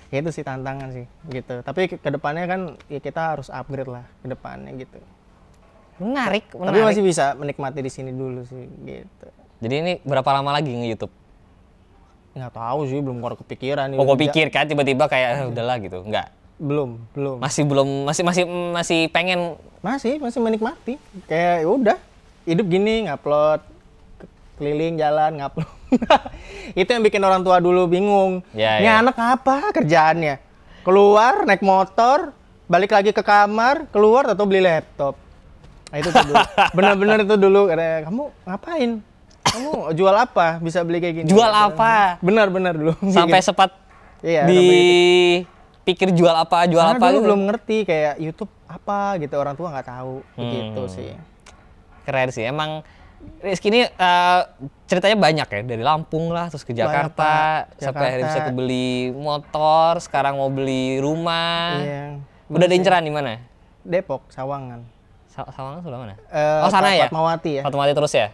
itu sih tantangan sih gitu. Tapi ke depannya kan ya kita harus upgrade lah ke depannya gitu. Menarik. Tapi masih bisa menikmati di sini dulu sih gitu. Jadi ini berapa lama lagi nge-YouTube? Nggak tahu sih, belum kepikiran. Oh, kok pikir kan tiba-tiba kayak udahlah gitu. Enggak. Belum. Masih pengen. Masih menikmati. Kayak ya udah, hidup gini, ngupload, keliling jalan, ngupload. Itu yang bikin orang tua dulu bingung. Ya, Ini ya. anak apa kerjaannya? Keluar, naik motor, balik lagi ke kamar, keluar atau beli laptop. Nah itu tuh dulu. Bener-bener itu dulu. Kamu ngapain? Kamu jual apa? Bisa beli kayak gini. Jual apa? Bener-bener dulu. Sampai sempat Iya, pikir jual apa karena dulu gitu. belum ngerti kayak YouTube apa gitu, orang tua nggak tahu begitu sih. Keren sih. Emang Rizky ini ceritanya banyak ya, dari Lampung lah terus ke Jakarta, sampai akhirnya bisa kebeli motor, sekarang mau beli rumah. Iya. Udah ada inceran di mana? Depok, Sawangan. Sawangan sebelah mana? Sana ya? Fatmawati ya. Fatmawati terus ya?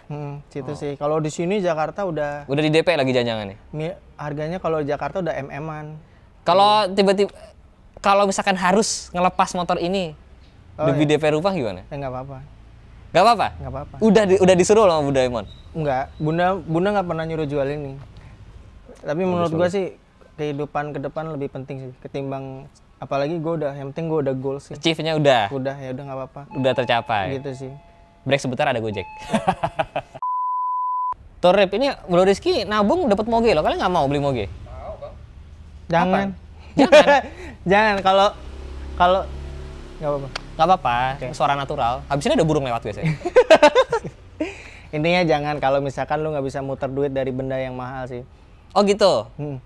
Situ sih. Kalau di sini Jakarta udah Udah di DP lagi jangan-jangan nih? harganya kalau di Jakarta udah MM-an. Kalau tiba-tiba, kalau misalkan harus ngelepas motor ini, demi DP rumah gimana? Nggak apa-apa. Gak apa-apa? Nggak apa-apa. Udah disuruh loh sama Bunda Emon? Enggak, Bunda nggak pernah nyuruh jual ini. Tapi menurut gua sih kehidupan ke depan lebih penting sih ketimbang, apalagi yang penting gua udah goal sih. Achieve-nya udah? Udah nggak apa-apa. Udah tercapai? Gitu sih. Break sebentar, ada Gojek. Tuh Rip, ini Bro Rizky nabung dapat moge loh, kalian nggak mau beli moge? Jangan. Jangan. Jangan, kalau nggak apa-apa. Nggak apa-apa, suara natural. Habis ini ada burung lewat biasanya. Intinya jangan, kalau misalkan lu nggak bisa muter duit dari benda yang mahal sih. Oh gitu? Hmm.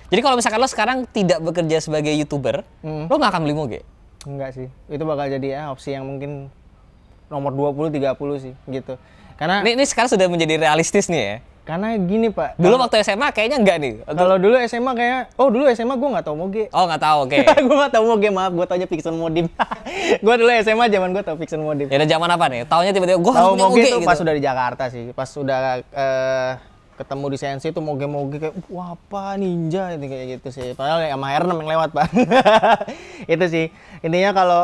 Jadi kalau misalkan lo sekarang tidak bekerja sebagai YouTuber, lo nggak akan beli moge? Enggak sih, itu bakal jadi opsi yang mungkin nomor 20-30 sih gitu. Karena Ini sekarang sudah menjadi realistis nih ya? Karena gini Pak. Dulu waktu SMA kayaknya enggak nih? Kalau dulu SMA dulu SMA gue nggak tahu moge. Oh nggak tahu, oke. Gue nggak tahu moge, maaf, gue taunya Pixel Modim. Gue dulu SMA zaman gue tahu Pixel Modim. Ya udah zaman apa nih? Taunya tiba-tiba gue harus Tahu punya moge moge tuh gitu. pas udah di Jakarta sih, pas udah ketemu di Sensi tuh moge-moge kayak wah apa ninja itu kayak gitu sih. Padahal sama R6 yang lewat Pak. Itu sih. Intinya kalau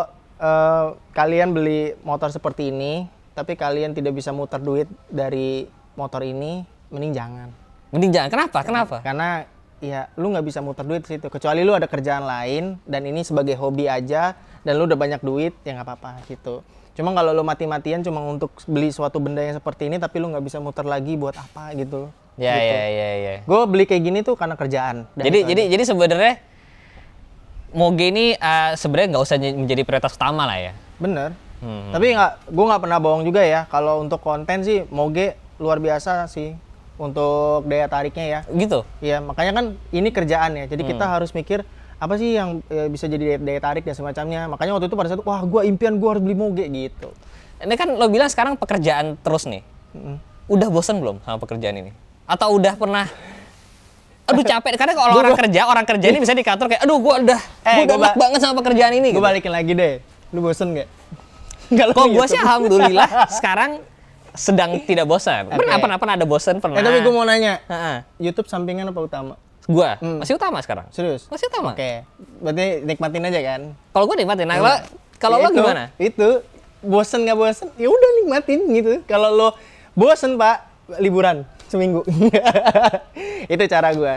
kalian beli motor seperti ini, tapi kalian tidak bisa muter duit dari motor ini, mending jangan. Mending jangan. Kenapa? Karena ya lu nggak bisa muter duit di situ. Kecuali lu ada kerjaan lain dan ini sebagai hobi aja dan lu udah banyak duit, ya nggak apa-apa gitu. Cuma kalau lu mati-matian cuma untuk beli suatu benda yang seperti ini tapi lu nggak bisa muter lagi buat apa gitu. Ya, gitu. ya. Gue beli kayak gini tuh karena kerjaan. Jadi sebenarnya moge ini sebenarnya nggak usah menjadi prioritas utama lah ya. Bener. Tapi gue nggak pernah bohong juga ya. Kalau untuk konten sih moge luar biasa sih untuk daya tariknya ya. Gitu? Iya, makanya kan ini kerjaan ya. Jadi kita harus mikir apa sih yang bisa jadi daya tarik dan semacamnya. Makanya waktu itu pada saat itu, wah gue impian gue harus beli moge gitu. Ini kan lo bilang sekarang pekerjaan terus nih. Udah bosan belum sama pekerjaan ini? Atau udah pernah? Aduh capek. Karena kalau orang kerja ini bisa di kantor kayak, aduh gue udah enak banget sama pekerjaan ini. Gue gitu. balikin lagi deh. Lu bosen gak? Kok gue sih alhamdulillah sekarang sedang tidak bosan. Okay. Pernah ada bosan pernah. Tapi gue mau nanya, Ha-ha. YouTube sampingan apa utama? Gua masih utama sekarang. Serius? Masih utama. Oke, berarti nikmatin aja kan? Kalau gue nikmatin. Nah, kalau lo gimana? Itu bosen nggak bosen? Ya udah nikmatin gitu. Kalau lo bosen Pak, liburan seminggu. Itu cara gue.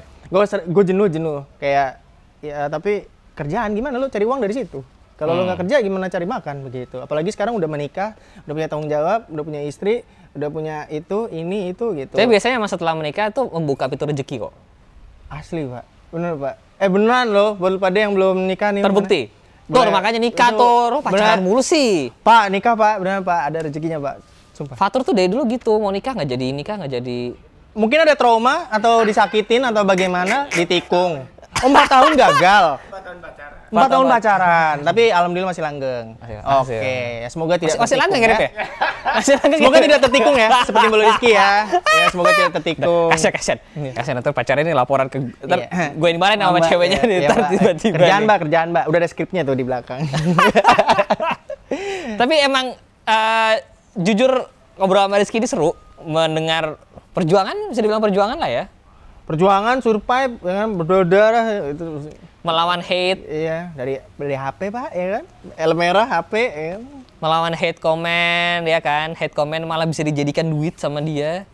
Gue jenuh kayak ya tapi kerjaan gimana lo cari uang dari situ? Kalau lo nggak kerja gimana cari makan begitu? Apalagi sekarang udah menikah, udah punya tanggung jawab, udah punya istri, udah punya itu, ini itu gitu. Tapi biasanya mas setelah menikah tuh membuka pintu rezeki kok. Asli Pak, bener Pak. Beneran loh, buat pada yang belum nikah nih. Terbukti. Tuh makanya nikah tuh, pacaran mulu sih. Pak, nikah Pak, beneran Pak, ada rezekinya Pak. Sumpah. Fatur tuh dari dulu gitu, mau nikah nggak jadi. Mungkin ada trauma atau disakitin atau bagaimana, ditikung. 4 tahun gagal. 4 tahun pacaran, tapi alhamdulillah masih langgeng. Oke, semoga tidak masih langgeng ya? Masih langgeng. Semoga tidak tertikung ya, seperti Bro Rizky ya. Ya, semoga tidak tertikung. Kasian ntar pacarnya ini laporan ke gue ini mana sama ceweknya nih, ntar tiba-tiba. Kerjaan Mbak, udah ada skripnya tuh di belakang. Tapi emang jujur ngobrol sama Rizky ini seru, mendengar perjuangan, bisa dibilang perjuangan lah ya. Perjuangan, survive, ya kan, berdarah itu. Melawan hate. Iya, dari beli HP Pak, ya kan. Merah HP, ya kan. Melawan hate comment, ya kan. Hate comment malah bisa dijadikan duit sama dia.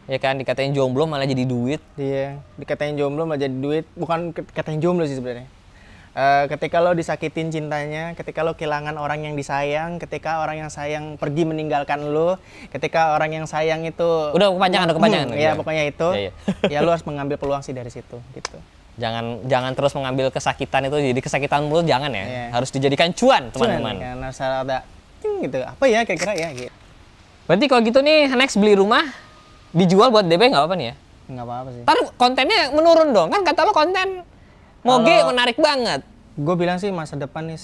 Ya kan, dikatain jomblo malah jadi duit. Iya, dikatain jomblo malah jadi duit. Bukan katain jomblo sih sebenarnya. Ketika lo disakitin cintanya, ketika lo kehilangan orang yang disayang, ketika orang yang sayang pergi meninggalkan lo, ketika orang yang sayang itu Udah kepanjangan. Iya, pokoknya itu. Iya. Ya lo harus mengambil peluang sih dari situ gitu. Jangan terus mengambil kesakitan itu jadi kesakitan mulu, jangan ya. Iya. Harus dijadikan cuan, teman-teman. Cuman, karena salah ada gitu. Apa ya kira-kira ya gitu. Berarti kalau gitu nih, next beli rumah dijual buat DP nggak apa-apa nih ya? Nggak apa-apa sih. Ntar kontennya menurun dong, kan kata lo konten moge menarik banget. Gue bilang sih masa depan nih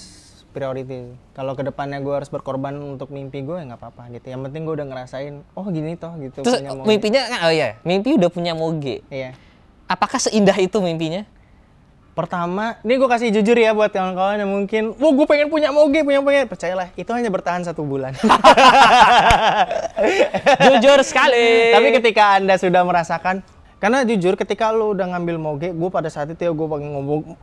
priority. Kalau kedepannya gue harus berkorban untuk mimpi gue ya nggak apa-apa gitu. Yang penting gue udah ngerasain, oh gini toh gitu. Terus punya moge. mimpinya kan, oh iya, mimpi udah punya moge. Iya. Apakah seindah itu mimpinya? Pertama, ini gue kasih jujur ya buat kawan-kawan yang mungkin, wah gue pengen punya moge, percayalah, itu hanya bertahan 1 bulan. Jujur sekali. Tapi ketika Anda sudah merasakan, karena jujur ketika lo udah ngambil moge, gue pada saat itu ya gue pengen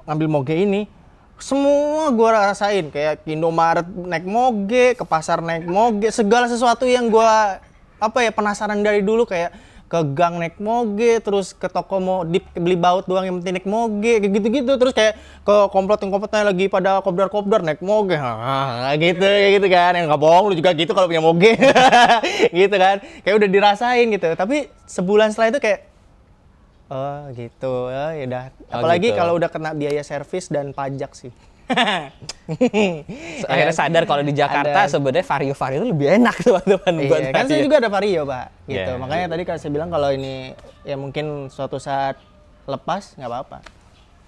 ngambil moge ini, semua gue rasain, kayak ke Indomaret naik moge, ke pasar naik moge, segala sesuatu yang gue penasaran dari dulu, kayak ke gang naik moge, terus ke toko mau beli baut doang yang penting naik moge, kayak gitu-gitu, terus kayak ke komplot-komplotnya lagi pada kobdar-kobdar naik moge, gitu, kayak gitu kan, yang nggak bohong lu juga gitu kalau punya moge, gitu kan, kayak udah dirasain gitu, tapi sebulan setelah itu kayak, oh gitu, ya udah, apalagi gitu. kalau udah kena biaya servis dan pajak sih. Akhirnya sadar kalau di Jakarta sebenarnya Vario itu lebih enak teman-teman. Iya, kan saya juga ada Vario, Pak. Gitu. Yeah. Makanya tadi kan saya bilang kalau ini ya mungkin suatu saat lepas nggak apa-apa.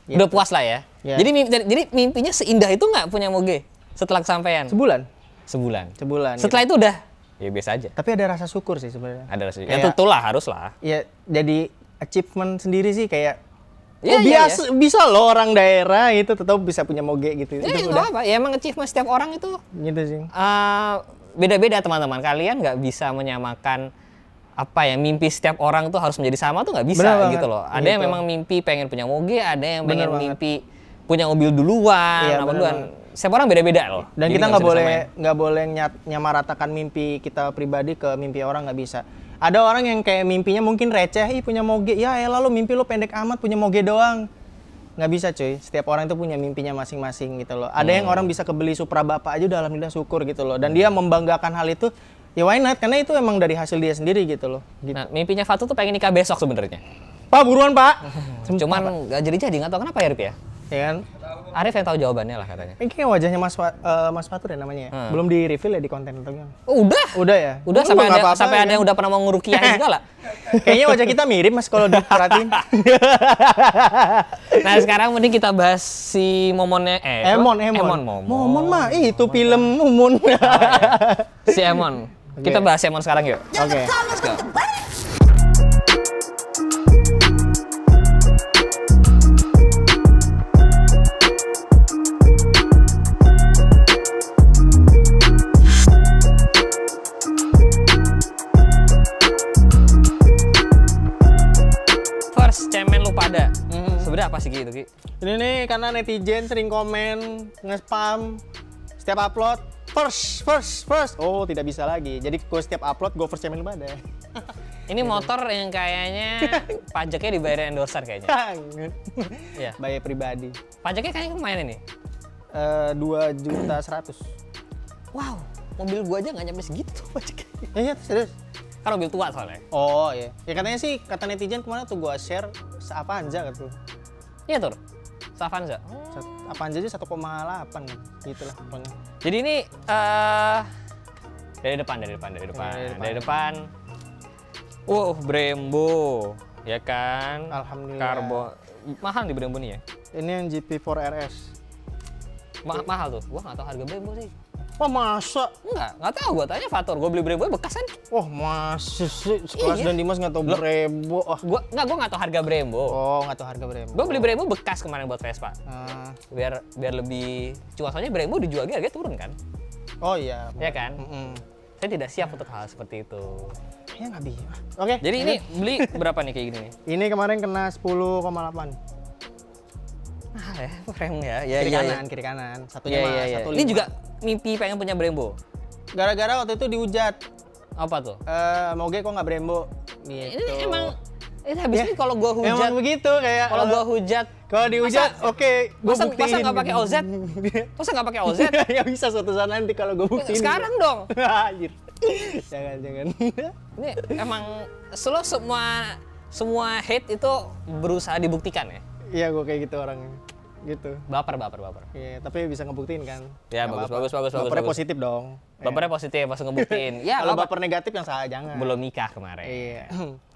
Gitu. Udah puas lah ya. Yeah. Jadi mimpinya seindah itu nggak punya moge setelah kesampaian? Sebulan. Setelah Gitu. itu udah ya biasa aja. Tapi ada rasa syukur sih sebenarnya. Ada rasa. Ya tentulah harus lah. Ya jadi achievement sendiri sih kayak Ya, biasa bisa loh orang daerah itu tetap bisa punya moge gitu. Ya itu nggak udah apa. Ya emang achievement setiap orang itu gitu sih. Beda-beda teman-teman. Kalian nggak bisa menyamakan mimpi setiap orang tuh harus menjadi sama tuh nggak bisa gitu loh. Ada yang memang mimpi pengen punya moge, ada yang pengen mimpi punya mobil duluan, Iya, Setiap orang beda-beda loh. Dan Jadi kita nggak boleh nyamaratakan mimpi kita pribadi ke mimpi orang, nggak bisa. Ada orang yang kayak mimpinya mungkin receh, punya moge, ya elah lo mimpi lo pendek amat punya moge doang. Nggak bisa cuy, setiap orang itu punya mimpinya masing-masing gitu loh. Ada yang orang bisa kebeli Supra Bapak aja udah alhamdulillah syukur gitu loh. Dan dia membanggakan hal itu, ya why not? Karena itu emang dari hasil dia sendiri gitu loh. Gitu. Nah, mimpinya Fatu tuh pengen nikah besok sebenarnya. Pak buruan Pak. Cuman nggak jadi, nggak tahu kenapa ya Rip ya. Ya kan? Arif yang tahu jawabannya lah katanya. Ini kayak wajahnya Mas Fatur ya namanya ya? Belum di reveal ya di konten atau gimana? Oh, udah. Udah ya? Udah sampai ada yang udah pernah mau ngurukiah segala. Kayaknya wajah kita mirip Mas kalau diperhatiin. Nah, sekarang mending kita bahas si Momonnya Momon mah itu film Mumun. Si Emon. Kita bahas Emon sekarang yuk. Oke. Let's go. Cemen lu pada. Sebenarnya apa sih gitu, Ki? Ini nih karena netizen sering komen, nge-spam setiap upload first. Oh, tidak bisa lagi. Jadi gue setiap upload gue first cemen lu pada. Ini motor yang kayaknya pajaknya dibayar endorser kayaknya. Iya. Bayar pribadi. Pajaknya kayaknya lumayan ini. 2.100.000. Wow, mobil gua aja nggak nyampe segitu pajaknya. Iya, serius. Kan mobil tua soalnya. Oh iya. Ya katanya sih, kata netizen kemana tuh gua share Avanza gitu. Iya Tur, Avanza. Avanza aja 1,8 gitu lah pokoknya. Jadi ini dari depan. Brembo, ya kan? Alhamdulillah. Karbon. Mahal nih Brembo nih ya? Ini yang GP4 RS. Mahal tuh. Gua nggak tahu harga Brembo sih. Wah masa? Nggak tahu. Gua tanya Fatur. Gua beli Brembo bekas kan? Wah masa sih? Sekelas Iya. dan Dimas nggak tahu Brembo. Gua nggak tahu harga Brembo. Oh nggak tahu harga Brembo. Gua beli Brembo bekas kemarin buat Vespa. Biar lebih cuan. Soalnya Brembo dijual harganya turun kan? Oh iya. Iya kan? Saya tidak siap untuk hal seperti itu. Kayaknya nggak bisa. Oke. Jadi ini beli berapa nih kayak gini nih? Ini kemarin kena 10,8. Mahal ya, frame ya. Kiri kanan. Satunya mah 1,5. Ini juga mimpi pengen punya Brembo. Gara-gara waktu itu dihujat. Apa tuh? Moge kok nggak Brembo? Gitu. Ini emang habis ini kalau gua hujat. Emang begitu kayak Kalau gua hujat, kalau dihujat, oke, gua masa buktiin. nggak pakai OZ? Masa nggak pakai OZ? Ya bisa suatu saat nanti kalau gua buktiin. Sekarang dong. Anjir. Jangan. Ini emang semua hate itu berusaha dibuktikan ya? Iya, gua kayak gitu orangnya. Gitu. Baper. Iya, tapi bisa ngebuktiin kan. Ya, Nggak bagus. Bapernya bagus. positif dong. Bapernya positif, pas ngebuktiin. Ya, Kalau apa- baper negatif yang salah jangan. belum nikah kemarin. Iya.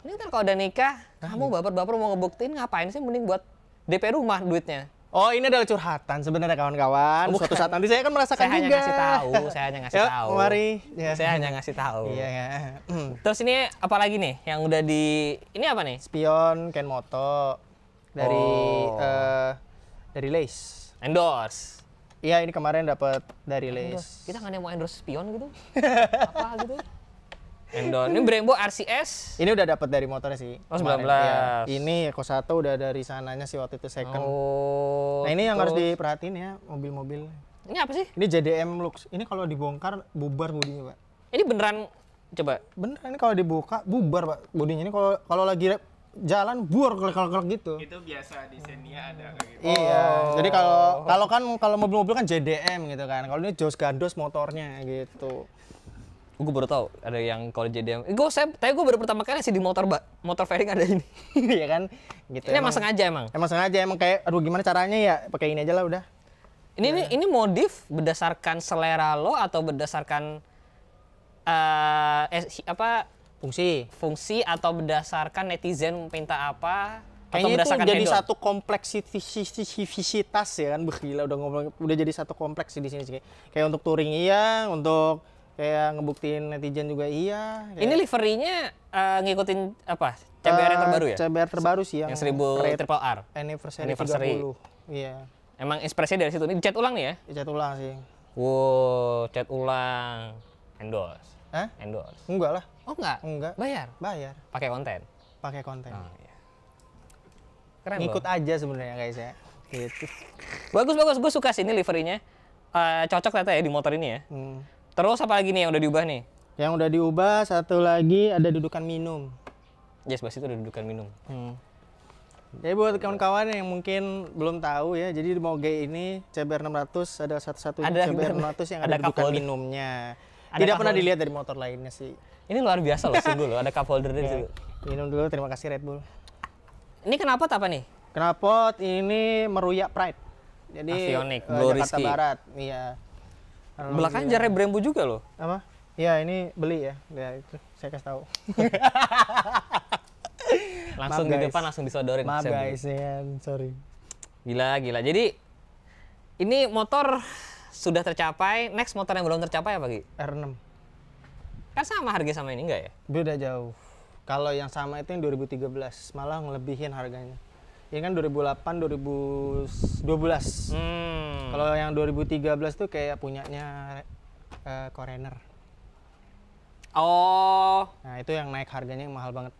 Ini ntar kalau udah nikah, kamu baper-baper mau ngebuktiin ngapain sih? Mending buat DP rumah duitnya. Oh, ini adalah curhatan sebenarnya kawan-kawan. Bukan. Suatu saat nanti saya akan merasakan Saya hanya juga. ngasih tahu, saya hanya ngasih Yuk, tahu. mari. Ya. Saya hanya ngasih tahu. Iya ya. Terus ini apa lagi nih yang udah ini apa nih? Spion Ken Moto dari Oh. Dari Lace. Endorse. Iya, ini kemarin dapat dari Lace. Kita nggak ada yang mau endorse spion gitu? Apa gitu? Endorse. Ini Brembo RCS. Ini udah dapat dari motornya sih. Oh, kemarin. 19. Iya. Ini Eko 1 udah dari sananya sih waktu itu second. Oh. Nah, ini yang harus terus. diperhatiin ya, mobil-mobil. Ini apa sih? Ini JDM Lux. Ini kalau dibongkar bubar bodinya, Pak. Ini beneran coba. Bener, ini kalau dibuka bubar, Pak, bodinya. Ini kalau lagi jalan buar kelek-kelek gitu. Itu biasa di Xenia ada kayak gitu. Iya. Jadi kalau mobil-mobil kan JDM gitu kan. Kalau ini Jos Gandos motornya gitu. Gue baru tahu ada yang kalau JDM. Tapi gue baru pertama kali sih di motor fairing ada ini. Iya kan? Gitu. Ini emang sengaja emang. Emang sengaja emang kayak aduh gimana caranya ya? Pakai ini aja lah udah. Ini modif berdasarkan selera lo atau berdasarkan fungsi atau berdasarkan netizen minta apa? Atau Kayaknya itu berdasarkan jadi handle? satu kompleksitas ya kan. Gila udah jadi satu kompleks sih di sini sih. Kayak untuk touring iya, untuk kayak ngebuktiin netizen juga iya. Ini liverinya ngikutin apa? CBR yang terbaru ya? CBR terbaru sih yang Yang 1000 Red triple R. Anniversary Anniversary. 30. Iya. Emang ekspresinya dari situ. Ini cat ulang nih ya? Dicat ulang sih. Wow, cat ulang. Endorse. Hah? Endorse. Enggak lah. Oh enggak? Enggak. Bayar? Bayar. Pakai konten? Pakai konten. Oh iya. Keren Ngikut loh. aja sebenarnya guys ya. Gitu. Bagus. Gue suka sih ini liverinya. Cocok ternyata ya di motor ini ya. Terus apa lagi nih yang udah diubah nih? Yang udah diubah satu lagi ada dudukan minum. Yes, bos itu udah dudukan minum. Jadi buat kawan-kawan yang mungkin belum tahu ya, jadi di Moge ini CBR 600 ada satu-satunya Ada- CBR 600 yang ada ada cup dudukan holder. minumnya. Ada Tidak cup pernah holder. dilihat dari motor lainnya sih. Ini luar biasa loh, sungguh loh. Ada cup holder di situ. Minum dulu, terima kasih Red Bull. Ini kenapa apa nih? Knalpot ini meruyak Pride. Jadi Avionics, Blue Jakarta Rizky. Barat, iya. Belakang jarnya Brembo juga loh. Apa? Iya, ini beli ya. Ya itu saya kasih tahu. Langsung Maaf, di guys. depan langsung disodorin. Maaf Saya beli. guys, ya, sorry. Gila. Jadi ini motor sudah tercapai. Next motor yang belum tercapai apa Gi? R6. Kan sama harga sama ini enggak ya? Beda jauh. Kalau yang sama itu yang 2013, malah ngelebihin harganya. Ini kan 2008, 2012. Kalau yang 2013 tuh kayak punyanya Korener. Oh. Nah, itu yang naik harganya yang mahal banget.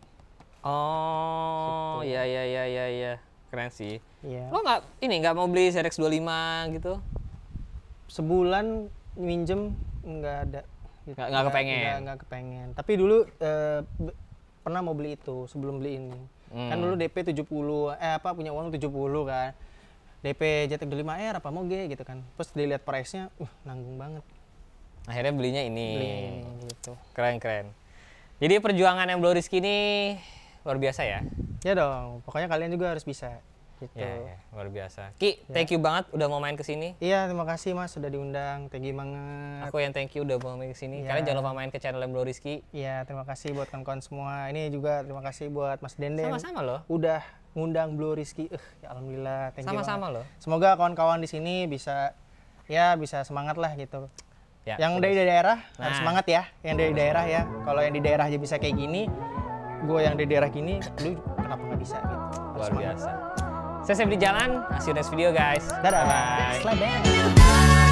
Oh, iya. Keren sih. Iya. Lo nggak mau beli ZX 25 gitu? Sebulan minjem nggak ada. Gitu. Nggak kepengen? Nggak kepengen. Tapi dulu pernah mau beli itu sebelum beli ini. Kan dulu DP 70, punya uang 70 kan. DP JTX 25R apa Moge gitu kan. Terus dilihat price-nya, nanggung banget. Akhirnya belinya ini. Beli ini gitu. Keren. Jadi perjuangan yang Blue Rizky ini luar biasa ya? Ya dong, pokoknya kalian juga harus bisa. Gitu. Ya, luar biasa. Ki, thank you banget udah mau main ke sini. Iya, terima kasih Mas sudah diundang. Thank you banget. Aku yang thank you udah mau main ke sini. Ya. Kalian jangan lupa main ke channel Blue Rizky. Iya, terima kasih buat kawan-kawan semua. Ini juga terima kasih buat Mas Denden. Sama-sama loh. Udah ngundang Blue Rizky. Ya alhamdulillah, thank you Sama-sama banget. loh. Semoga kawan-kawan di sini bisa semangat lah gitu. Ya, yang terus. dari daerah harus Nah. semangat ya. Yang dari daerah ya. Kalau yang di daerah aja bisa kayak gini, gue yang di daerah gini, lu kenapa nggak bisa gitu? Harus Luar semangat. biasa. Saya di jalan. See you next video guys. Dadah. Bye. Selamat.